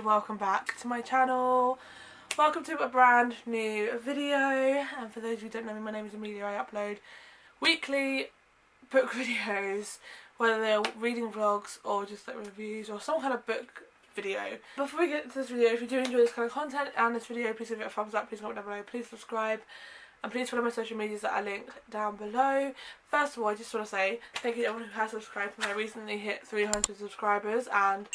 welcome back to my channel. Welcome to a brand new video, and for those of you who don't know me, my name is Amelia. I upload weekly book videos, whether they're reading vlogs or just like reviews or some kind of book video. Before we get into this video, if you do enjoy this kind of content and this video, please give it a thumbs up, please comment down below, please subscribe, and please follow my social medias that are linked down below. First of all, I just want to say thank you to everyone who has subscribed. I recently hit 300 subscribers, and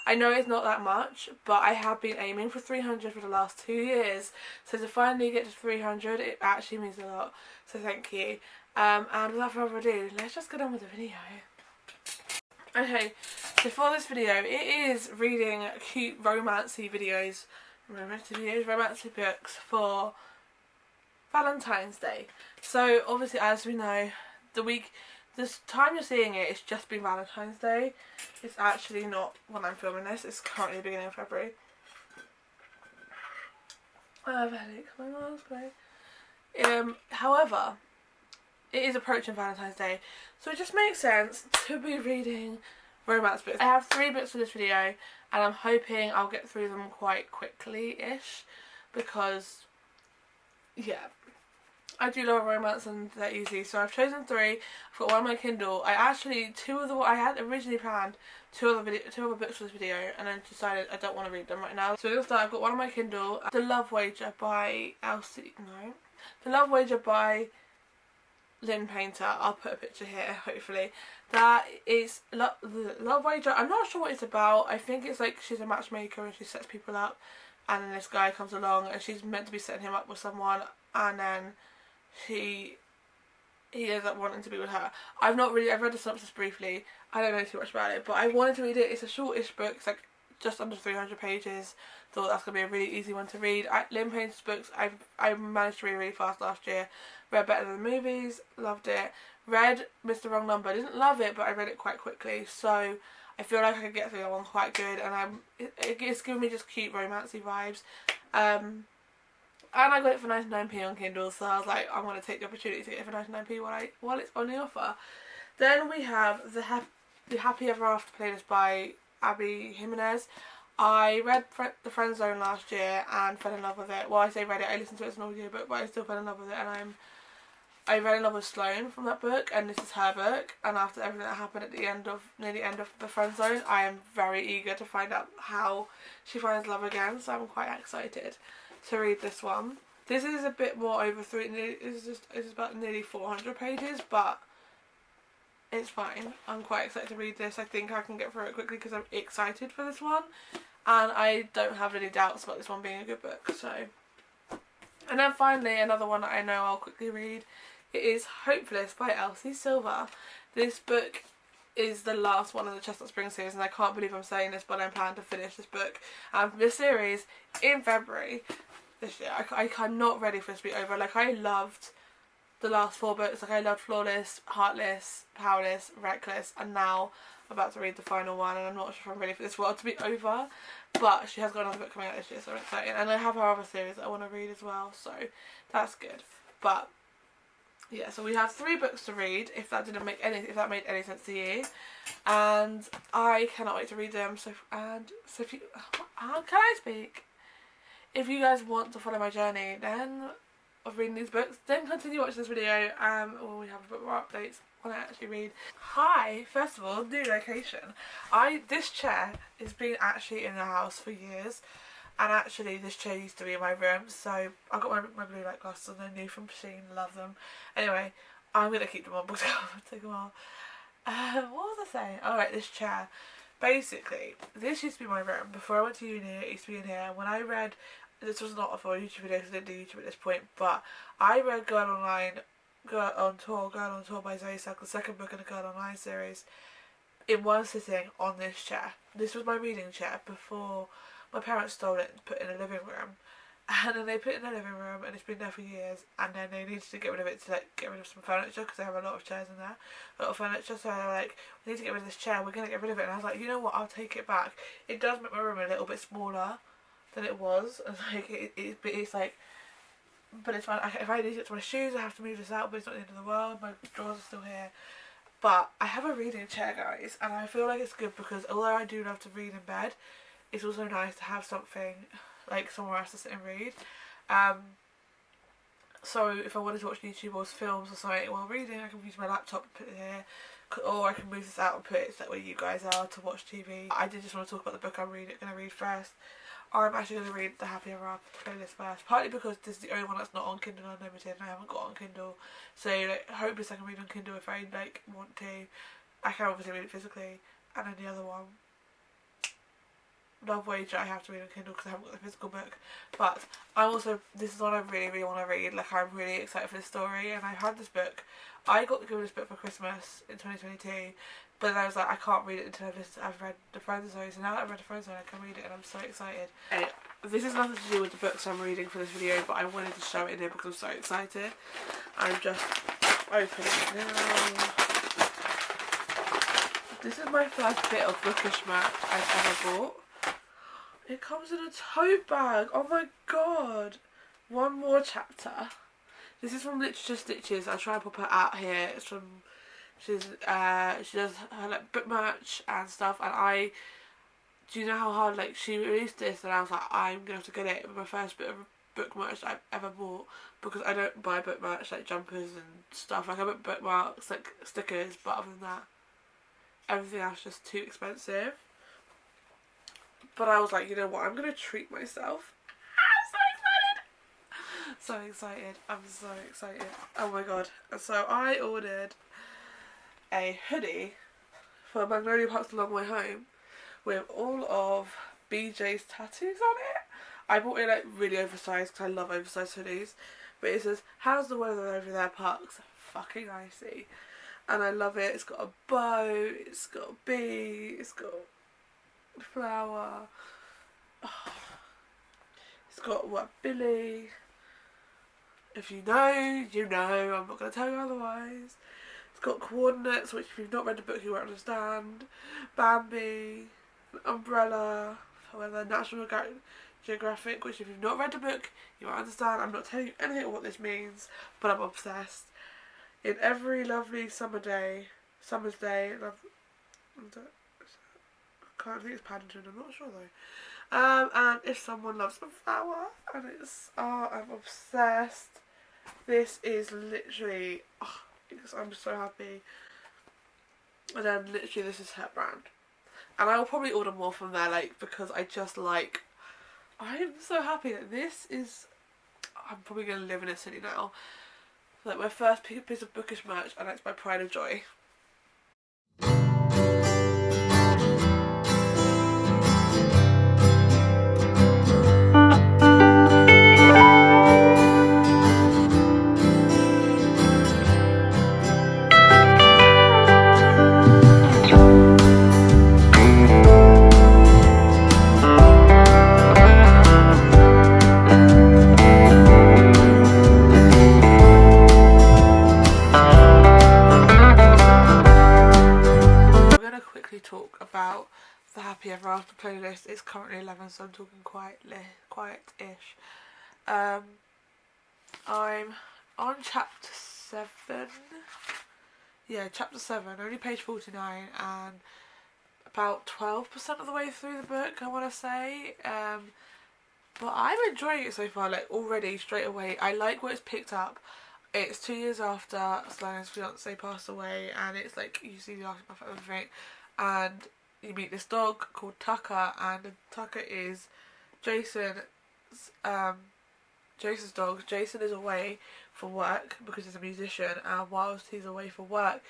I know it's not that much, but I have been aiming for 300 for the last 2 years. So to finally get to 300, it actually means a lot. So thank you. And without further ado, let's just get on with the video. Okay, so for this video, it is reading cute romancy videos, romancy books for Valentine's Day. So obviously, as we know, this time you're seeing it, it's just been Valentine's Day. It's actually not when I'm filming this. It's currently the beginning of February. I have a headache. My mom's great. However, it is approaching Valentine's Day, so it just makes sense to be reading romance books. I have 3 books for this video, and I'm hoping I'll get through them quite quickly-ish, because, yeah, I do love romance and they're easy. So I've chosen 3. I've got one on my Kindle. I had originally planned two other books for this video, and then decided I don't want to read them right now. So we're going to start. I've got one on my Kindle, The Love Wager by The Love Wager by Lynn Painter. I'll put a picture here, hopefully. That is The Love Wager. I'm not sure what it's about. I think it's like she's a matchmaker and she sets people up, and then this guy comes along and she's meant to be setting him up with someone, and then he ends up wanting to be with her. I've read the synopsis briefly. I don't know too much about it, but I wanted to read it. It's a shortish book. It's like just under 300 pages. Thought that's going to be a really easy one to read. Lynn Painter's books, I managed to read really fast last year. Read Better Than the Movies, loved it. Read Mr. Wrong Number, didn't love it, but I read it quite quickly. So I feel like I could get through that one quite good, and it's giving me just cute romancy vibes. And I got it for 99p on Kindle, so I was like, I'm going to take the opportunity to get it for 99p while it's on the offer. Then we have The Happy Ever After playlist by Abby Jimenez. I read The Friend Zone last year and fell in love with it. Well, I say read it, I listened to it as an audiobook, but I still fell in love with it, and I fell in love with Sloane from that book, and this is her book, and after everything that happened near the end of The Friend Zone, I am very eager to find out how she finds love again, so I'm quite excited to read this one. This is a bit more over it's about nearly 400 pages, but it's fine. I'm quite excited to read this. I think I can get through it quickly because I'm excited for this one, and I don't have any doubts about this one being a good book. So, and then finally, another one that I know I'll quickly read. It is Hopeless by Elsie Silver. This book is the last one of the Chestnut Spring series, and I can't believe I'm saying this, but I'm planning to finish this book and this series in February this year. I'm not ready for this to be over. Like, I loved the last 4 books. Like, I loved Flawless, Heartless, Powerless, Reckless, and now I'm about to read the final one, and I'm not sure if I'm ready for this world to be over, but she has got another book coming out this year, so I'm excited. And I have her other series that I want to read as well, so that's good. But yeah, so we have 3 books to read, if that made any sense to you, and I cannot wait to read them. So if you can I speak? If you guys want to follow my journey then of reading these books, then continue watching this video, or we have a bit more updates when I actually read. Hi, first of all, new location. This chair has been actually in the house for years, and actually this chair used to be in my room, so I got my blue light glasses and they're new from Shein, love them. Anyway, I'm going to keep them on Bookstagram, take a while. What was I saying? Alright, this chair. Basically, this used to be my room. Before I went to uni, it used to be in here. When I read, this was not for YouTube videos, I didn't do YouTube at this point, but I read Girl on Tour by Zoe Sacks, the second book in the Girl Online series, in one sitting on this chair. This was my reading chair before my parents stole it and put it in a living room. And then they put it in the living room, and it's been there for years, and then they needed to get rid of it to get rid of some furniture, because they have a lot of chairs in there, a lot of furniture, so they were like, we need to get rid of this chair, we're going to get rid of it. And I was like, you know what, I'll take it back. It does make my room a little bit smaller than it was, and like it's like, but it's fine. If I need to get to my shoes, I have to move this out, but it's not the end of the world. My drawers are still here. But I have a reading chair, guys, and I feel like it's good because although I do love to read in bed, it's also nice to have something like somewhere else to sit and read. So if I wanted to watch YouTube or films or something while reading, I can use my laptop and put it here, or I can move this out and put it that way you guys are to watch TV. I did just want to talk about the book I'm going to read first. I'm actually going to read the Happy Ever After playlist first, partly because this is the only one that's not on Kindle Unlimited and I haven't got on Kindle. So like, hopeless I can read on Kindle if I like want to. I can obviously read it physically, and then the other one, Love Wager, I have to read on Kindle because I haven't got the physical book. But I'm also, this is one I really, really want to read. Like, I'm really excited for this story, and I had this book. I got given this book for Christmas in 2022, but then I was like, I can't read it until I've read The Friend Zone. So now that I've read The Friend Zone, I can read it, and I'm so excited. Anyway, this has nothing to do with the books I'm reading for this video, but I wanted to show it in here because I'm so excited. I'm just opening it now. This is my first bit of bookish merch I've ever bought. It comes in a tote bag. Oh my god. One more chapter. This is from Literature Stitches. I'll try and pop her out here. It's from, she does her like book merch and stuff, and do you know how hard, like, she released this and I was like, I'm gonna have to get it. It was my first bit of book merch I've ever bought, because I don't buy book merch like jumpers and stuff. Like, I buy bookmarks, like stickers, but other than that, everything else is just too expensive. But I was like, you know what, I'm going to treat myself. I'm so excited. So excited. I'm so excited. Oh my god. And so I ordered a hoodie for Magnolia Park's A Long Way Home with all of BJ's tattoos on it. I bought it like really oversized because I love oversized hoodies. But it says, how's the weather over there, Parks? Fucking icy. And I love it. It's got a bow, it's got a bee, it's got a flower. Oh. It's got what, Billy. If you know, you know. I'm not going to tell you otherwise. It's got coordinates, which if you've not read the book you won't understand. Bambi, an umbrella, for the National Geographic, which if you've not read the book you won't understand. I'm not telling you anything of what this means, but I'm obsessed. In every lovely summer's day, I can't think it's Paddington, I'm not sure though. And if someone loves a flower, and it's, oh, I'm obsessed. This is literally, oh, I'm so happy. And then literally this is her brand. And I will probably order more from there, like, because I just like, I'm so happy that this is, I'm probably going to live in a city now. Like, my first piece of bookish merch, and it's my pride of joy. Talk about the Happy Ever After playlist. It's currently 11, so I'm talking quiet-ish. I'm on chapter 7. Yeah, chapter 7, only page 49, and about 12% of the way through the book, I want to say. But I'm enjoying it so far, like, already, straight away. I like where it's picked up. It's 2 years after Slang's fiance passed away, and it's like, you see the aftermath of everything. And you meet this dog called Tucker, and Tucker is Jason's dog. Jason is away for work because he's a musician, and whilst he's away for work,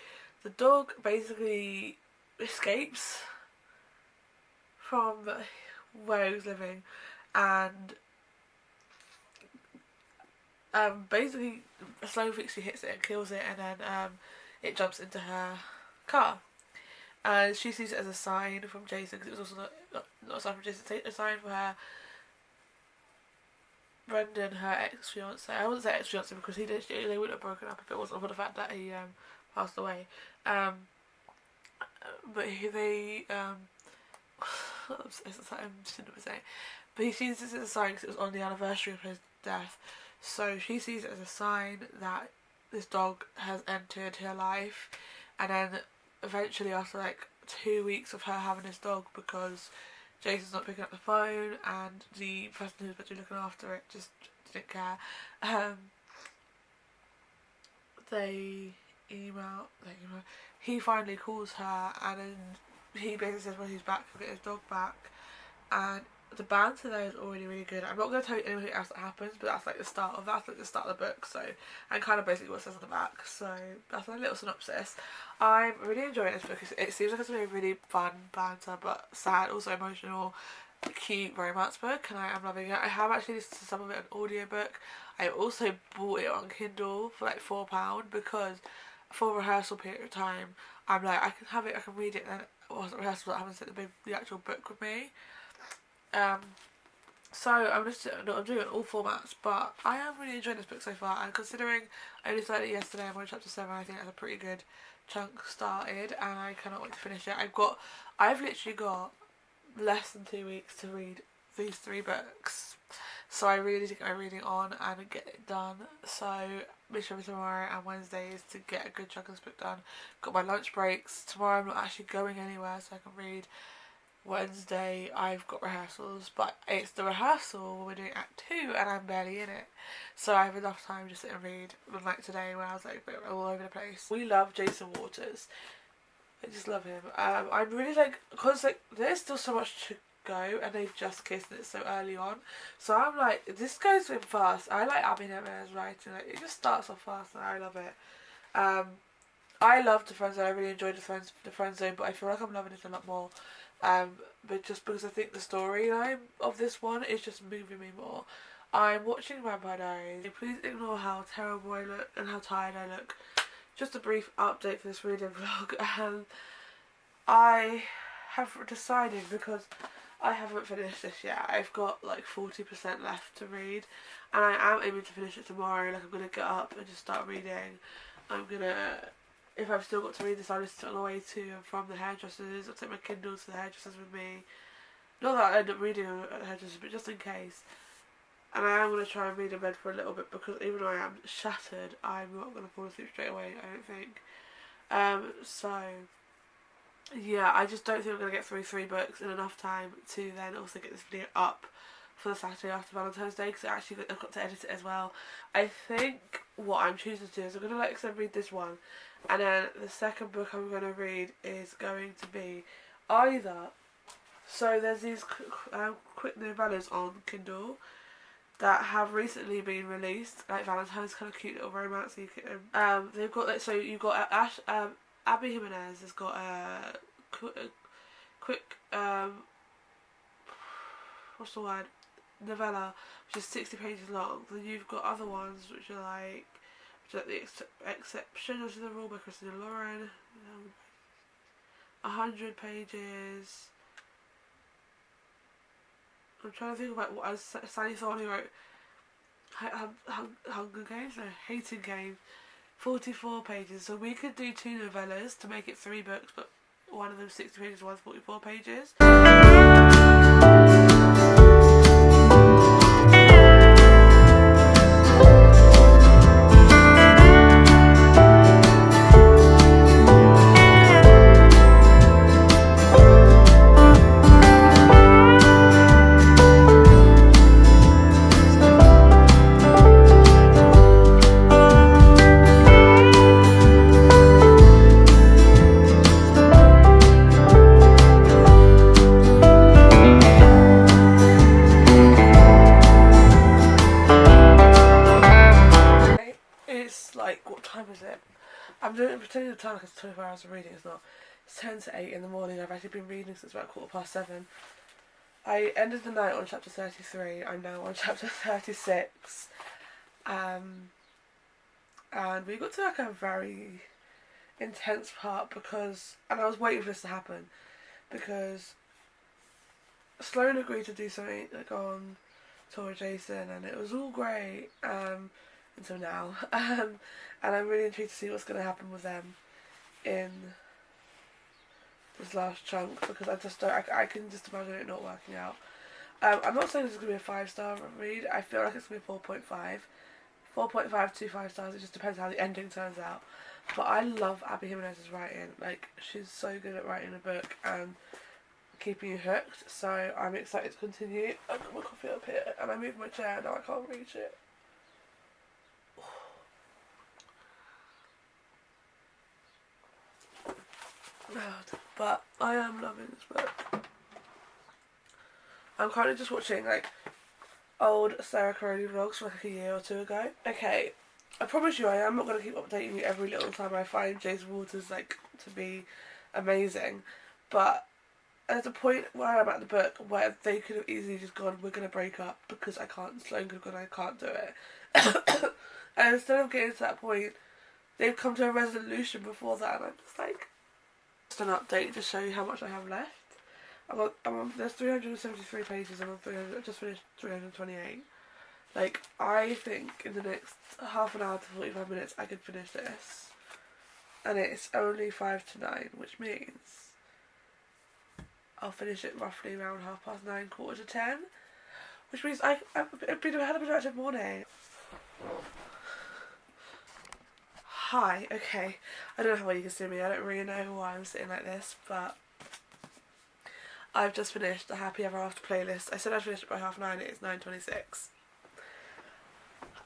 the dog basically escapes from where he was living, and basically Sloan thinks she hits it and kills it, and then it jumps into her car. And she sees it as a sign from Jason, because it was also not a sign from Jason, a sign for her Brendan, her ex-fiance. I wouldn't say ex-fiance because they wouldn't have broken up if it wasn't for the fact that he passed away. But they I shouldn't be saying. But he sees this as a sign because it was on the anniversary of his death. So she sees it as a sign that this dog has entered her life, and then eventually after like 2 weeks of her having this dog, because Jason's not picking up the phone, and the person who's meant to be looking after it just didn't care. They email. He finally calls her, and then he basically says when he's back, he'll get his dog back. And the banter there is already really good. I'm not going to tell you anything else that happens, but that's like the start of the book. So, and kind of basically what it says on the back. So that's a little synopsis. I'm really enjoying this book. It seems like it's going to be a really fun banter, but sad, also emotional, cute romance book, and I am loving it. I have actually listened to some of it on audiobook. I also bought it on Kindle for like £4 because for a rehearsal period of time, I'm like, I can have it, I can read it, and it wasn't rehearsal, I haven't sent the actual book with me. So I'm doing all formats, but I am really enjoying this book so far, and considering I only started it yesterday, I'm on chapter 7, I think that's a pretty good chunk started, and I cannot wait to finish it. I've literally got less than 2 weeks to read these 3 books, so I really need to get my reading on and get it done. So mission for tomorrow and Wednesday is to get a good chunk of this book done. Got my lunch breaks. Tomorrow I'm not actually going anywhere, so I can read. Wednesday I've got rehearsals, but it's the rehearsal we're doing at 2 and I'm barely in it, so I have enough time to sit and read. Unlike today when I was like a bit all over the place. We love Jason Waters. I just love him. I'm really like, because like there's still so much to go and they've just kissed it so early on, so I'm like, this goes in fast. I like Abby Jimenez writing, like it just starts off fast and I love it. I loved the Friend Zone. I really enjoyed the Friend Zone, but I feel like I'm loving it a lot more. But just because I think the storyline of this one is just moving me more. I'm watching Vampire Diaries. Please ignore how terrible I look and how tired I look. Just a brief update for this reading vlog. I have decided, because I haven't finished this yet, I've got like 40% left to read, and I am aiming to finish it tomorrow. Like I'm going to get up and just start reading. If I've still got to read this, I'll listen to it on the way to and from the hairdressers. I'll take my Kindle to the hairdressers with me. Not that I end up reading at the hairdressers, but just in case. And I am going to try and read in bed for a little bit, because even though I am shattered, I'm not going to fall asleep straight away, I don't think. So, yeah, I just don't think I'm going to get through 3 books in enough time to then also get this video up for the Saturday after Valentine's Day, because I've got to edit it as well. I think what I'm choosing to do is I'm going to read this one, and then the second book I'm going to read is going to be either, so there's these quick novellas on Kindle that have recently been released, like Valentine's, kind of cute little romance. They've got like, so you've got Abby Jimenez has got a quick what's the word, novella, which is 60 pages long. Then you've got other ones which are like The Exception of the Rule by Christina Lauren, 100 pages. I'm trying to think about what Sally Thorne wrote. Hunger Games? No, Hating Game. 44 pages. So we could do 2 novellas to make it 3 books, but one of them 60 pages, one's 44 pages. I'm pretending the time like it's 24 hours of reading. It's not. It's 10 to 8 in the morning. I've actually been reading since about 7:15. I ended the night on chapter 33. I'm now on chapter 36. And we got to like a very intense part, and I was waiting for this to happen, because Sloane agreed to do something like on tour with Jason, and it was all great. Until now, and I'm really intrigued to see what's going to happen with them in this last chunk, because I can just imagine it not working out. I'm not saying this is going to be a 5-star read. I feel like it's going to be 4.5 to 5 stars. It just depends how the ending turns out. But I love Abby Jimenez's writing. Like, she's so good at writing a book, and keeping you hooked, so I'm excited to continue. I've got my coffee up here and I moved my chair, now I can't reach it. But I am loving this book. I'm currently just watching like old Sarah Crowley vlogs from like a year or two ago. Okay, I promise you I am not going to keep updating you every little time I find Jason Waters like to be amazing, but there's a point where I'm at the book where they could have easily just gone, we're going to break up because Sloane could have gone, I can't do it. And instead of getting to that point, they've come to a resolution before that, and I'm just like, just an update to show you how much I have left. There's 373 pages and I just finished 328. Like, I think in the next half an hour to 45 minutes I could finish this. And it's only 5 to 9, which means I'll finish it roughly around 9:30, 9:45, which means I've been a hell of a productive morning. Hi, okay. I don't know how well you can see me, I don't really know why I'm sitting like this, but I've just finished the Happy Ever After playlist. I said I'd finish it by 9:30, it is 9:26.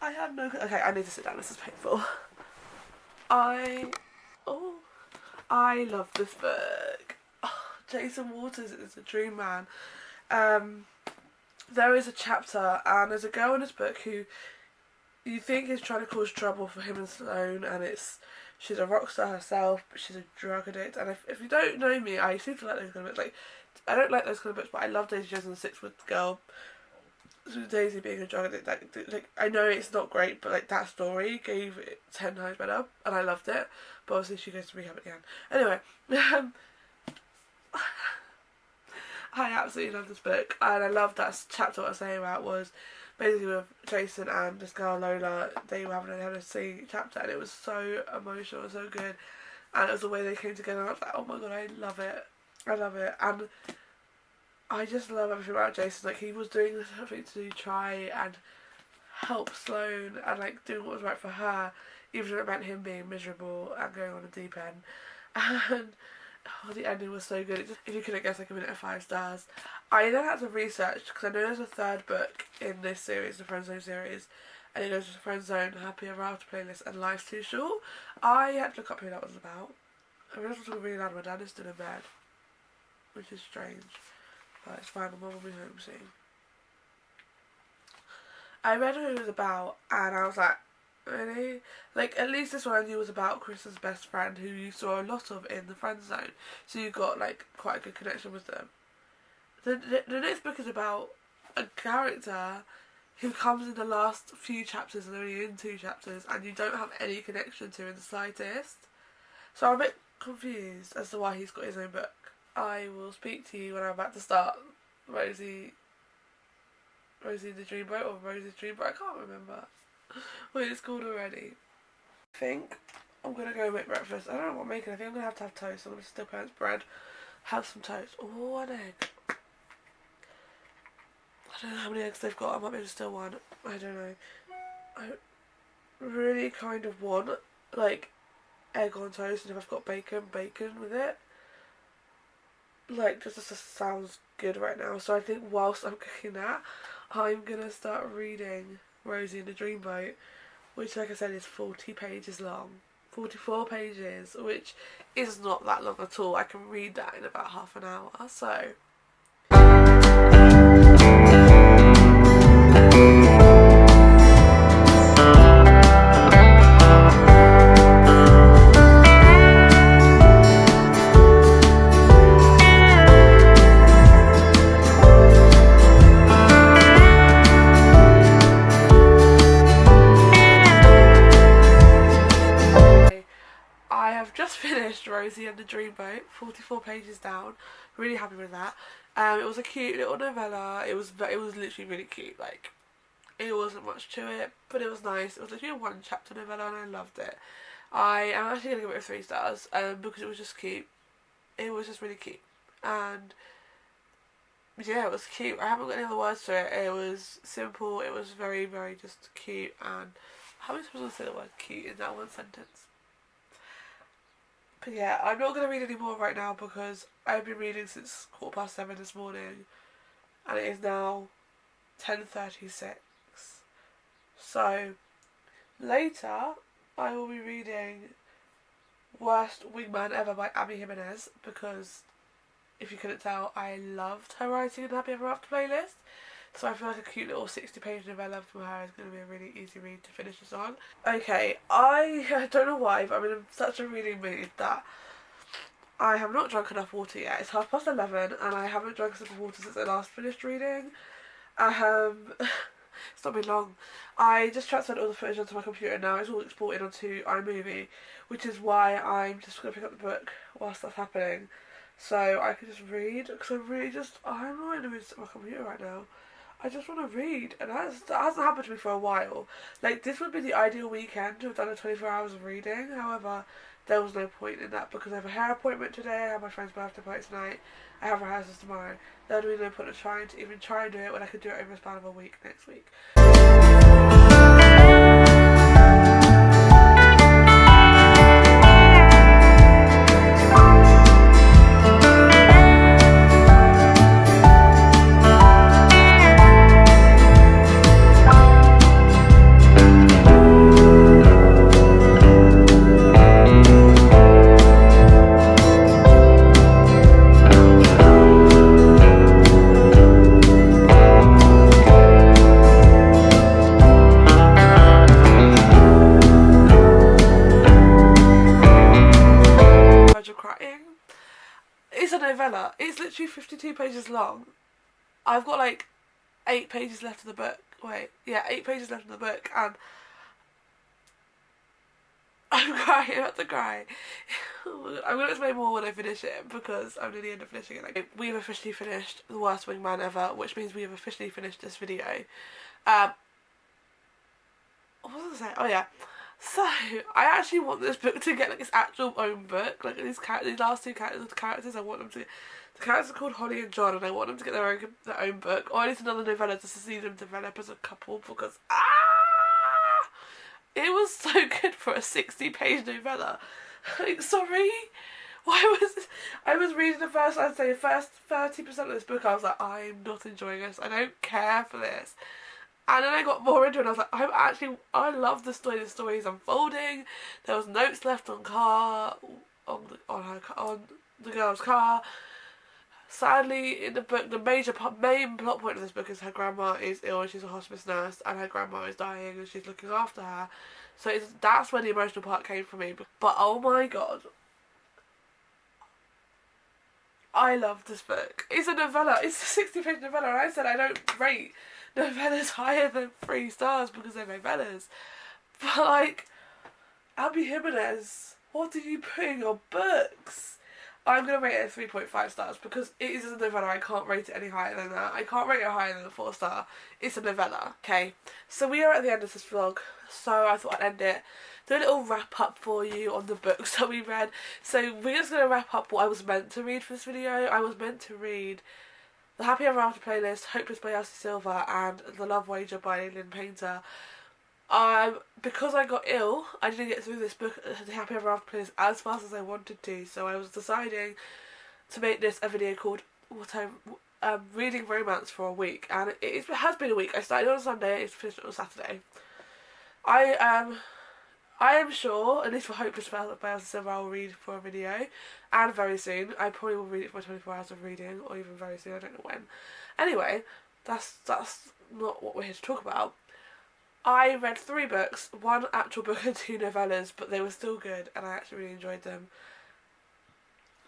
I have no... Okay, I need to sit down, this is painful. I love this book. Oh, Jason Waters is a dream man. There is a chapter, and there's a girl in this book who you think is trying to cause trouble for him and Sloane, and she's a rock star herself, but she's a drug addict. And if you don't know me, I seem to like those kind of books. Like, I don't like those kind of books, but I love Daisy Jones and the Six Foot Girl. Daisy being a drug addict, like I know it's not great, but like that story gave it 10 times better, and I loved it. But obviously she goes to rehab at the end. Anyway, I absolutely love this book, and I love that chapter. What I was saying about was basically with Jason and this girl Lola, they were having a Hennessy chapter, and it was so emotional and so good, and it was the way they came together. And I was like, oh my god, I love it, and I just love everything about Jason. Like, he was doing something to try and help Sloane and like doing what was right for her, even if it meant him being miserable and going on a deep end. And the ending was so good. If you couldn't guess, I give it 5 stars. I then had to research because I know there's a 3rd book in this series, the Friend Zone series, and it goes to Friend Zone, Happy Ever After playlist, and Life's Too Short. I had to look up who that was about. I realised I was talking really loud. My dad is still in bed, which is strange. But it's fine, my mum will be home soon. I read who it was about, and I was like, really? Like, at least this one I knew was about Chris's best friend, who you saw a lot of in the Friend Zone. So you got, like, quite a good connection with them. The next book is about a character who comes in the last few chapters and only in 2 chapters, and you don't have any connection to in the slightest. So I'm a bit confused as to why he's got his own book. I will speak to you when I'm about to start Rosie in the Dreamboat, or Rosie's Dreamboat, I can't remember what it's called already. I think I'm going to go make breakfast. I don't know what I'm making. I think I'm going to have toast. I'm going to steal parents' bread, have some toast. Oh, an egg. I don't know how many eggs they've got. I might be able to steal one. I don't know. I really kind of want, like, egg on toast, and if I've got bacon with it. Like, just sounds good right now. So I think whilst I'm cooking that, I'm going to start reading Rosie in the Dreamboat, which, like I said, is 40 pages long. 44 pages, which is not that long at all. I can read that in about half an hour, so... I have just finished Rosie and the Dreamboat, 44 pages down. Really happy with that. It was a cute little novella. It was literally really cute. Like, it wasn't much to it, but it was nice. It was literally a 1-chapter novella, and I loved it. I am actually gonna give it 3 stars because it was just cute. It was just really cute, and yeah, it was cute. I haven't got any other words to it. It was simple. It was very, very just cute. And how many times did I say the word cute in that one sentence? But yeah, I'm not going to read any more right now because I've been reading since 7:15 this morning, and it is now 10:36. So later I will be reading Worst Wingman Ever by Abby Jimenez, because if you couldn't tell, I loved her writing in the Happy Ever After playlist. So I feel like a cute little 60-page novella from her is going to be a really easy read to finish this on. Okay, I don't know why, but I'm in such a reading mood that I have not drunk enough water yet. It's 11:30 and I haven't drunk a sip of water since I last finished reading. It's not been long. I just transferred all the footage onto my computer and now it's all exported onto iMovie, which is why I'm just going to pick up the book whilst that's happening, so I can just read, because I'm not in the mood to sit on my computer right now. I just want to read, and that hasn't happened to me for a while. Like, this would be the ideal weekend to have done a 24 hours of reading. However, there was no point in that because I have a hair appointment today, I have my friend's birthday party tonight, I have rehearsals tomorrow. There would be no point in trying to even try and do it when I could do it over a span of a week next week. It's a novella. It's literally 52 pages long. I've got like 8 pages left of the book. Wait, yeah, 8 pages left of the book, and I'm crying. I'm about to cry. I'm going to explain more when I finish it because I'm near the end of finishing it. Like, we've officially finished The Worst Wingman Ever, which means we have officially finished this video. What was I saying? Oh yeah. So, I actually want this book to get like its actual own book. Like, these last two characters, I want them to. The characters are called Holly and John, and I want them to get their own book, or at least another novella just to see them develop as a couple, because it was so good for a 60-page novella. Like, sorry, I was reading the first 30% of this book, I was like, I'm not enjoying this, I don't care for this. And then I got more into it and I was like, I love the story. The story is unfolding. There was notes left on the girl's car. Sadly, in the book, the main plot point of this book is her grandma is ill and she's a hospice nurse, and her grandma is dying and she's looking after her. So that's where the emotional part came from me. But oh my god, I love this book. It's a novella. It's a 60-page novella, and I said I don't rate novellas higher than 3 stars because they're novellas. But like, Abby Jimenez, what do you put in your books? I'm going to rate it 3.5 stars because it is a novella. I can't rate it any higher than that. I can't rate it higher than a 4 star. It's a novella. Okay, so we are at the end of this vlog, so I thought I'd end it. Do a little wrap up for you on the books that we read. So we're just going to wrap up what I was meant to read for this video. I was meant to read The Happy Ever After playlist, Hopeless by Elsie Silver, and The Love Wager by Lynn Painter. Because I got ill, I didn't get through this book, The Happy Ever After playlist, as fast as I wanted to, so I was deciding to make this a video called What I'm Reading Romance for a week, and it has been a week. I started on Sunday, it's finished on Saturday. I am sure, at least for Hopeless by Elsie Silver, I will read for a video, and very soon. I probably will read it for my 24 hours of reading, or even very soon, I don't know when. Anyway, that's not what we're here to talk about. I read 3 books, 1 actual book and 2 novellas, but they were still good, and I actually really enjoyed them.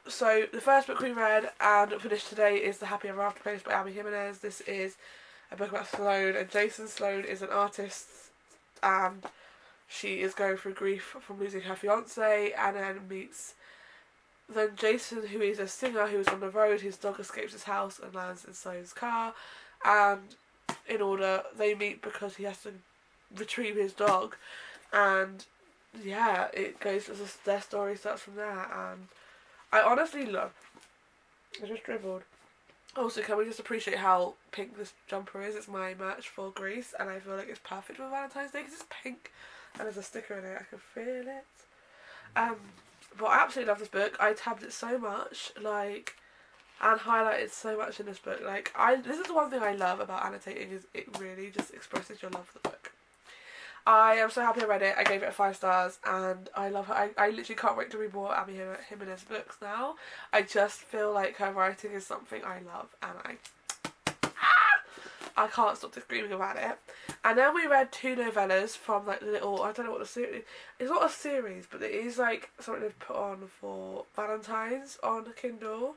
So, the first book we read and finished today is The Happy Ever After playlist by Abby Jimenez. This is a book about Sloane, and Jason Sloane is an artist, and she is going through grief from losing her fiance, and then Jason, who is a singer who is on the road, his dog escapes his house and lands in Sloane's car, and they meet because he has to retrieve his dog, and yeah, it goes, their story starts from there, and I honestly love, I just dribbled. Also, can we just appreciate how pink this jumper is? It's my merch for Greece, and I feel like it's perfect for Valentine's Day because it's pink and there's a sticker in it. I can feel it. But I absolutely love this book. I tabbed it so much, like, and highlighted so much in this book. Like, this is the one thing I love about annotating, is it really just expresses your love for the book. I am so happy I read it. I gave it 5 stars, and I love her. I literally can't wait to read more Abby Jimenez books now. I just feel like her writing is something I love, and I can't stop screaming about it. And then we read 2 novellas from like the little, I don't know what the series, it's not a series, but it is like something they've put on for Valentine's on Kindle.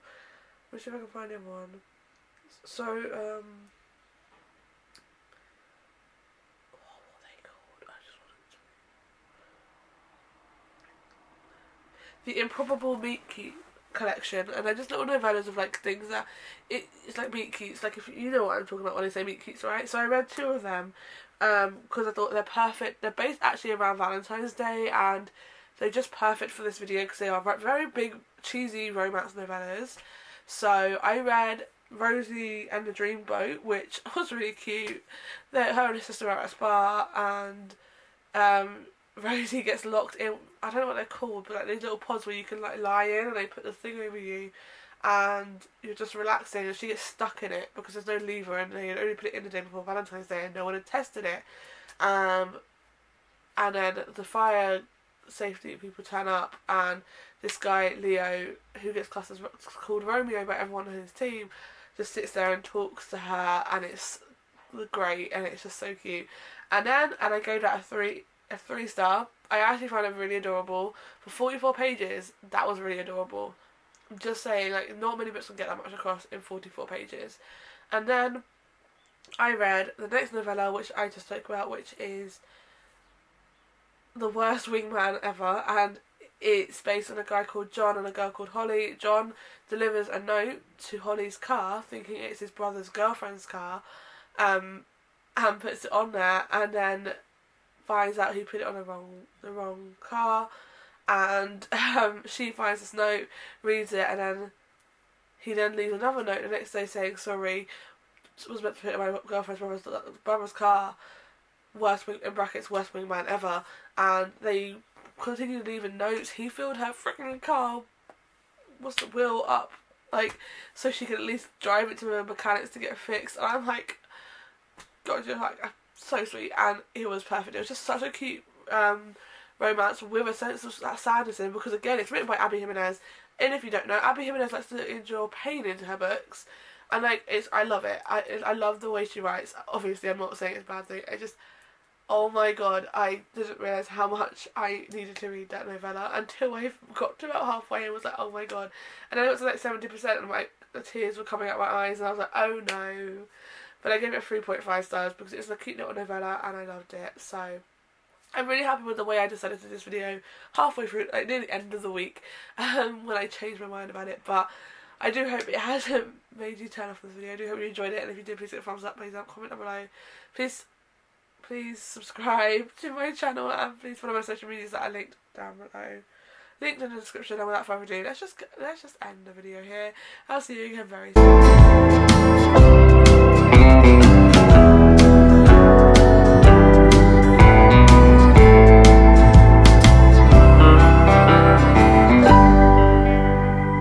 Let me see if I can find him one. So, what were they called? I just wanted to... The Improbable Meet Cute collection, and they're just little novellas of like things that it's like meet cutes, like if you know what I'm talking about when I say meet cutes, right? So I read 2 of them because I thought they're perfect. They're based actually around Valentine's Day, and they're just perfect for this video because they are very big cheesy romance novellas. So I read Rosie and the Dreamboat, which was really cute. Her and her sister are at a spa, and Rosie gets locked in, I don't know what they're called, but like these little pods where you can like lie in and they put the thing over you and you're just relaxing, and she gets stuck in it because there's no lever and they had only put it in the day before Valentine's Day and no one had tested it. And then the fire safety people turn up, and this guy, Leo, who gets classed as called Romeo by everyone on his team, just sits there and talks to her, and it's great, and it's just so cute. And I gave that a 3 star. I actually found it really adorable. For 44 pages, that was really adorable. I'm just saying, like, not many books can get that much across in 44 pages. And then I read the next novella, which I just spoke about, which is The Worst Wingman Ever, and it's based on a guy called John and a girl called Holly. John delivers a note to Holly's car, thinking it's his brother's girlfriend's car, and puts it on there, and then finds out he put it on the wrong car, and she finds this note, reads it, and then he then leaves another note the next day saying, sorry, was meant to put it in my girlfriend's brother's car, worst wingman ever. And they continue leaving notes. He filled her freaking car, what's the wheel up, like, so she could at least drive it to the mechanics to get fixed. And I'm like, God, you're like, so sweet. And it was perfect. It was just such a cute romance with a sense of sadness in, because again, it's written by Abby Jimenez, and if you don't know, Abby Jimenez likes to injure pain into her books, and like, I love it. I love the way she writes. Obviously, I'm not saying it's a bad thing. I just, oh my god, I didn't realise how much I needed to read that novella until I got to about halfway and was like, oh my god. And then it was like 70% and like the tears were coming out my eyes, and I was like, oh no. But I gave it 3.5 stars because it was a cute little novella and I loved it. So I'm really happy with the way I decided to do this video halfway through, like near the end of the week, when I changed my mind about it. But I do hope it hasn't made you turn off this video. I do hope you enjoyed it, and if you did, please hit a thumbs up, please comment down below. Please subscribe to my channel, and please follow my social medias that are linked down below. Linked in the description. And without further ado, let's just end the video here. I'll see you again very soon.